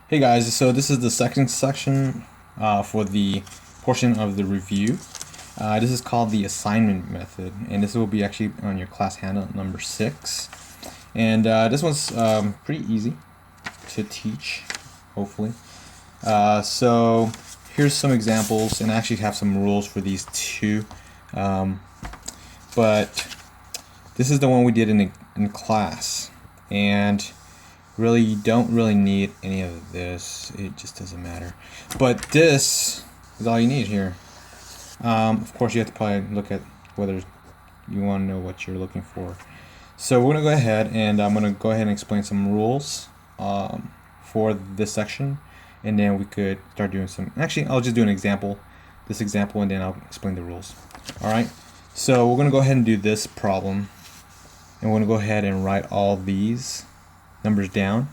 Hey guys, so this is the second section for the portion of the review. This is called the assignment method, and this will be actually on your class handout number 6. And this one's pretty easy to teach, hopefully. So here's some examples, and I actually have some rules for these two. But this is the one we did in class, and really you don't really need any of this. It just doesn't matter. But this is all you need here. Of course, you have to probably look at whether you want to know what you're looking for. So we're gonna go ahead and I'm gonna go ahead and explain some rules for this section, and then we could start doing some. Actually, I'll just do an example, this example, and then I'll explain the rules. All right. So we're gonna go ahead and do this problem, and we're gonna go ahead and write all these numbers down,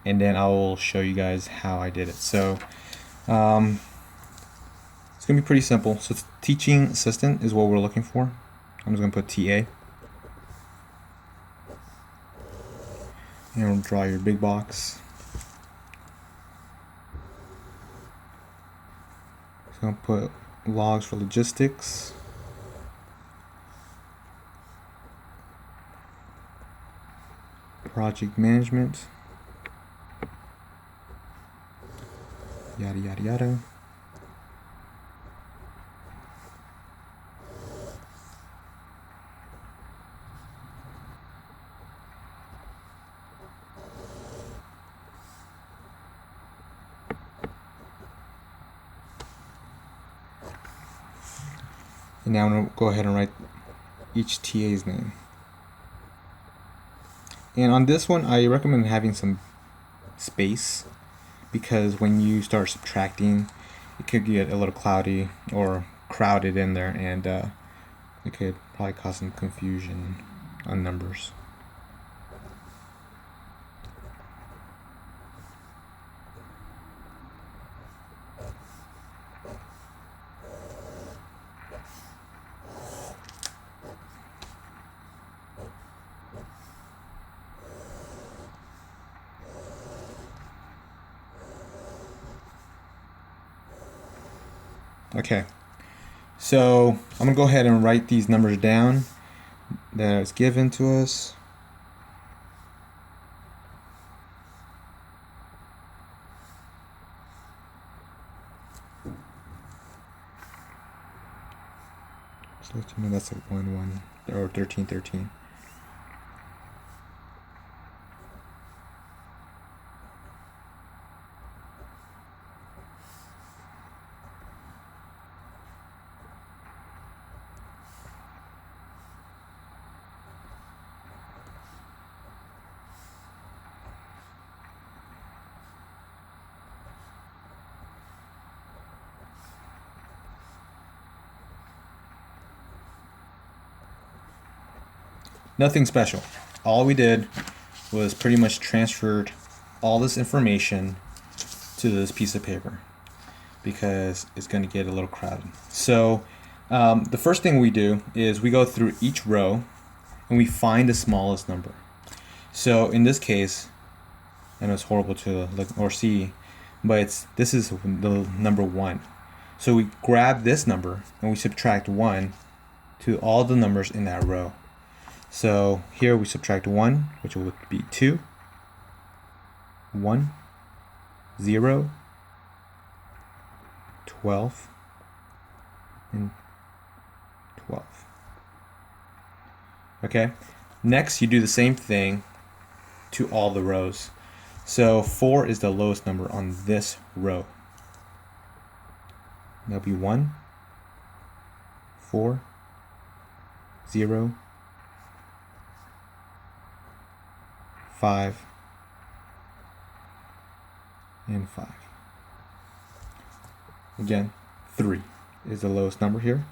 and then I will show you guys how I did it. So it's gonna be pretty simple. So teaching assistant is what we're looking for. I'm just gonna put TA, and we'll draw your big box. So I'm gonna put logs for logistics. Project management, yada yada yada. And now I'm going to go ahead and write each TA's name. And on this one, I recommend having some space, because when you start subtracting, it could get a little cloudy or crowded in there, and it could probably cause some confusion on numbers. Okay, so I'm gonna go ahead and write these numbers down that is given to us. So let you know that's a 1 1 or 13 13. Nothing special. All we did was pretty much transferred all this information to this piece of paper, because it's going to get a little crowded. So the first thing we do is we go through each row and we find the smallest number. So in this case, I know it's horrible to look or see, but this is the number 1. So we grab this number and we subtract 1 to all the numbers in that row. So here we subtract 1, which would be 2, 1, 0, 12, and 12. Okay, next you do the same thing to all the rows. So 4 is the lowest number on this row. That'll be 1, 4, 0, 5, and 5. Again, 3 is the lowest number here.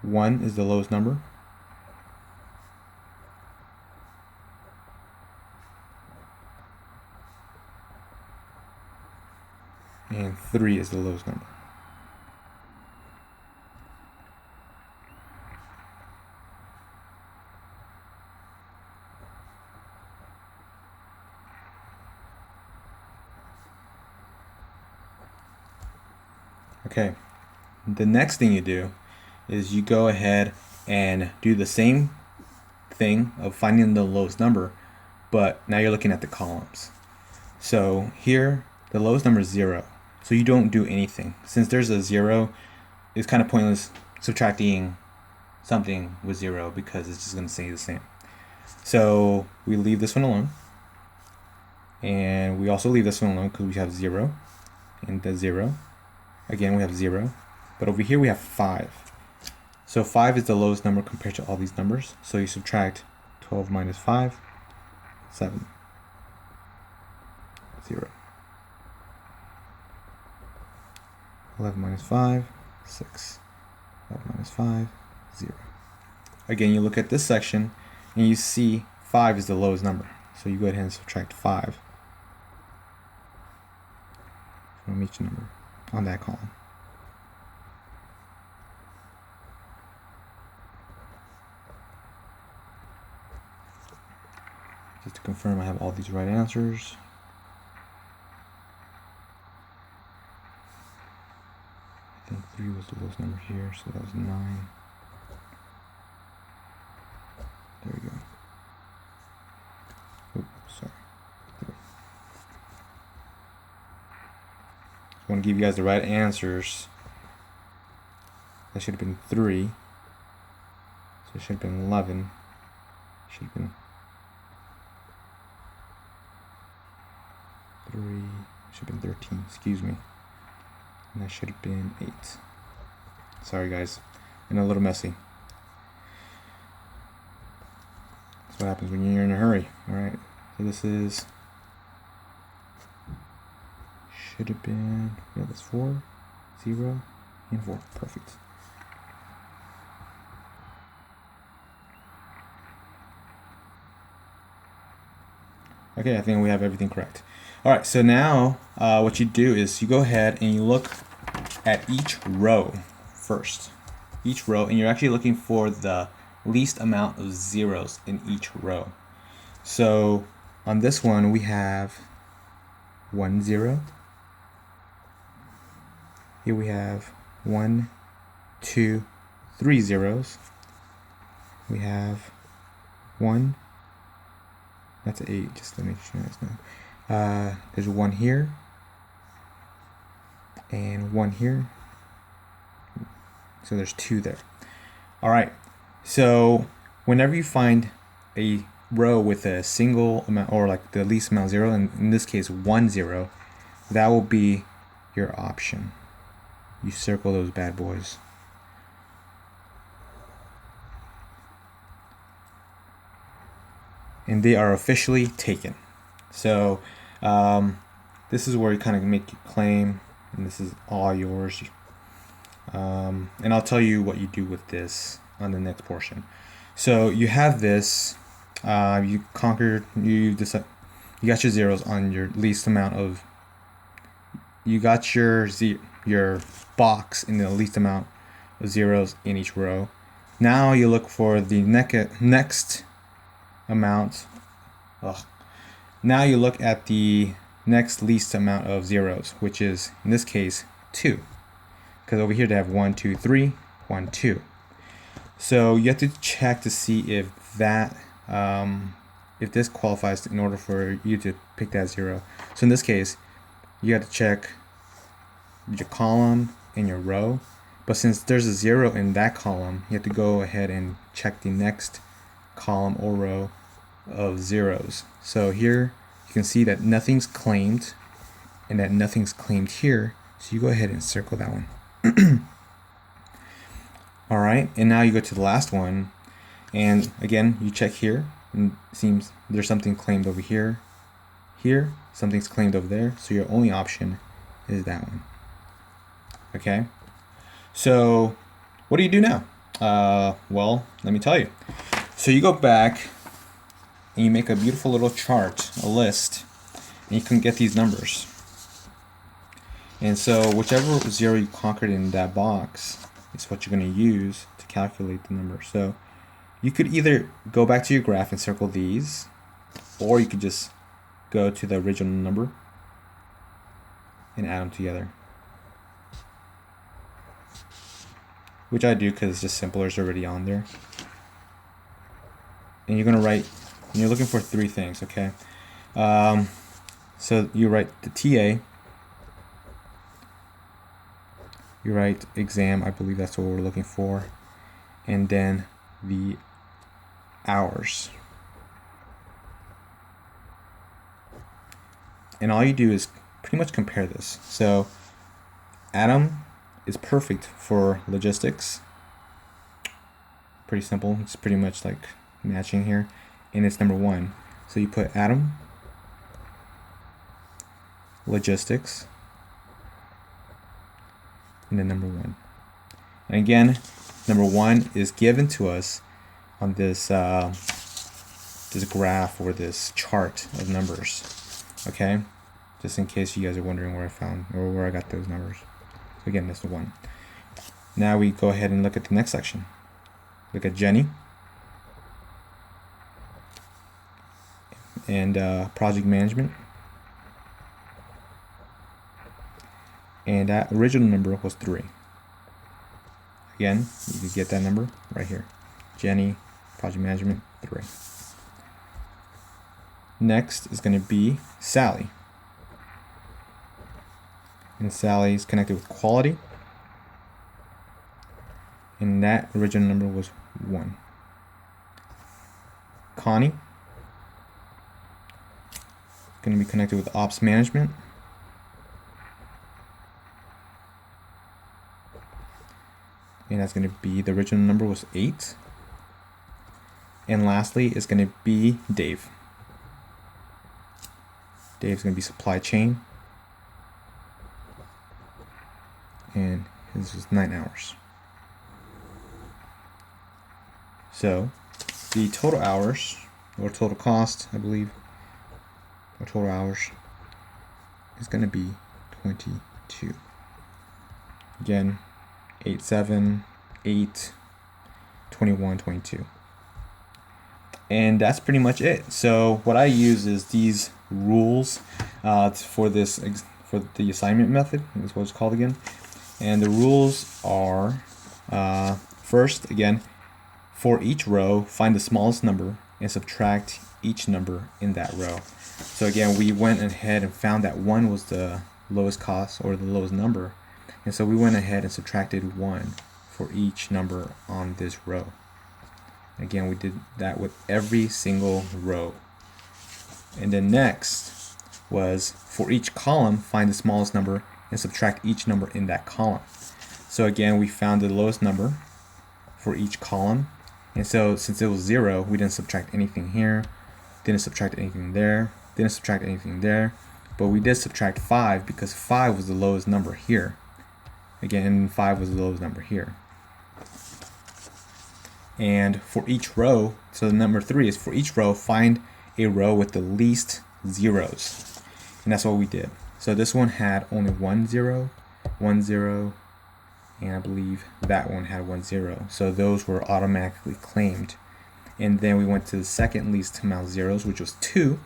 One is the lowest number. And 3 is the lowest number. Okay, the next thing you do is you go ahead and do the same thing of finding the lowest number, but now you're looking at the columns. So here, the lowest number is 0. So you don't do anything. Since there's a 0, it's kind of pointless subtracting something with 0 because it's just going to stay the same. So we leave this one alone. And we also leave this one alone because we have 0 and the 0. Again, we have 0. But over here we have 5. So 5 is the lowest number compared to all these numbers. So you subtract 12 minus 5, 7. 0. 11 minus 5, 6. 11 minus 5, 0. Again, you look at this section and you see 5 is the lowest number. So you go ahead and subtract 5 from each number on that column. Just to confirm I have all these right answers. I think 3 was the lowest number here, so that was 9. There we go. Oops, sorry. 3. I want to give you guys the right answers. That should have been 3. So it should have been 11. Should have been 3. Should have been 13. Excuse me. And that should have been 8. Sorry guys. And a little messy. That's what happens when you're in a hurry. Alright. So this is should have been, yeah, that's 4, 0, and 4. Perfect. Okay, I think we have everything correct. Alright, so now what you do is you go ahead and you look at each row first. Each row, and you're actually looking for the least amount of zeros in each row. So on this one we have 1 0. Here we have 1, 2, 3 zeros. We have 1. That's 8, just to make sure you guys know. There's 1 here. And 1 here. So there's 2 there. Alright, so whenever you find a row with a single amount, or like the least amount 0, and in this case 1 0, that will be your option. You circle those bad boys. And they are officially taken. So this is where you kind of make your claim, and this is all yours. And I'll tell you what you do with this on the next portion. So you have this. You conquered. You got your zeros on your least amount of. You got your box in the least amount of zeros in each row. Now you look for the next amount. Now you look at the next least amount of zeros, which is in this case 2, because over here they have 1 2 3 1 2. So you have to check to see if that if this qualifies in order for you to pick that 0. So in this case you have to check your column and your row, but since there's a 0 in that column, you have to go ahead and check the next column or row of zeros. So here you can see that nothing's claimed and that nothing's claimed here, so you go ahead and circle that one. Alright, and now you go to the last one, and again you check here, and it seems there's something claimed over here, something's claimed over there, so your only option is that one. Okay, so what do you do now? Well, let me tell you. So you go back and you make a beautiful little chart, a list, and you can get these numbers. And so whichever 0 you conquered in that box is what you're going to use to calculate the number. So you could either go back to your graph and circle these, or you could just go to the original number and add them together. which I do because it's just simpler, it's already on there. And you're gonna write, and you're looking for three things, okay? So you write the TA, you write exam, I believe that's what we're looking for, and then the hours. And all you do is pretty much compare this. So Atom is perfect for logistics. Pretty simple. It's pretty much like matching here. And it's number 1. So you put Atom, logistics, and then number 1. And again, number 1 is given to us on this this graph or this chart of numbers. Okay? Just in case you guys are wondering where I found or where I got those numbers. So again, that's the 1. Now we go ahead and look at the next section. Look at Jenny and project management. And that original number was 3. Again, you can get that number right here. Jenny, project management, 3. Next is going to be Sally. And Sally is connected with quality. And that original number was 1. Connie is going to be connected with ops management. And that's going to be, the original number was 8. And lastly is going to be Dave. Dave's going to be supply chain. And his was 9 hours. So the total hours, or total cost, I believe, or total hours, is going to be 22. Again, 8, 7, 8, 21, 22. And that's pretty much it. So what I use is these rules for the assignment method, is what it's called again. And the rules are, first, again, for each row, find the smallest number and subtract each number in that row. So again, we went ahead and found that 1 was the lowest cost or the lowest number. And so we went ahead and subtracted 1 for each number on this row. Again, we did that with every single row. And then next was for each column, find the smallest number and subtract each number in that column. So again, we found the lowest number for each column. And so since it was 0, we didn't subtract anything here, didn't subtract anything there, didn't subtract anything there. But we did subtract 5 because 5 was the lowest number here. Again, 5 was the lowest number here. And for each row, so the number 3 is for each row, find a row with the least zeros. And that's what we did. So this one had only 1 0, 1 0, and I believe that one had 1 0. So those were automatically claimed. And then we went to the second least amount of zeros, which was 2.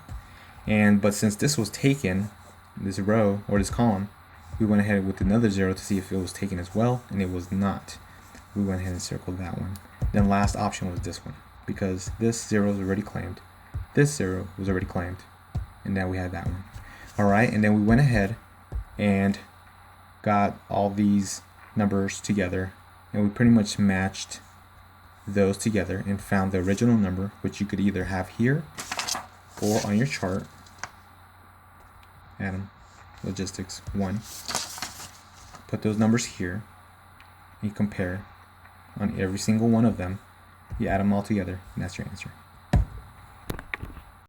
But since this was taken, this row or this column, we went ahead with another 0 to see if it was taken as well, and it was not. We went ahead and circled that one. Then last option was this one, because this 0 was already claimed, this 0 was already claimed, and now we had that one. Alright, and then we went ahead and got all these numbers together, and we pretty much matched those together and found the original number, which you could either have here or on your chart. Atom, logistics, 1. Put those numbers here. You compare on every single one of them. You add them all together, and that's your answer.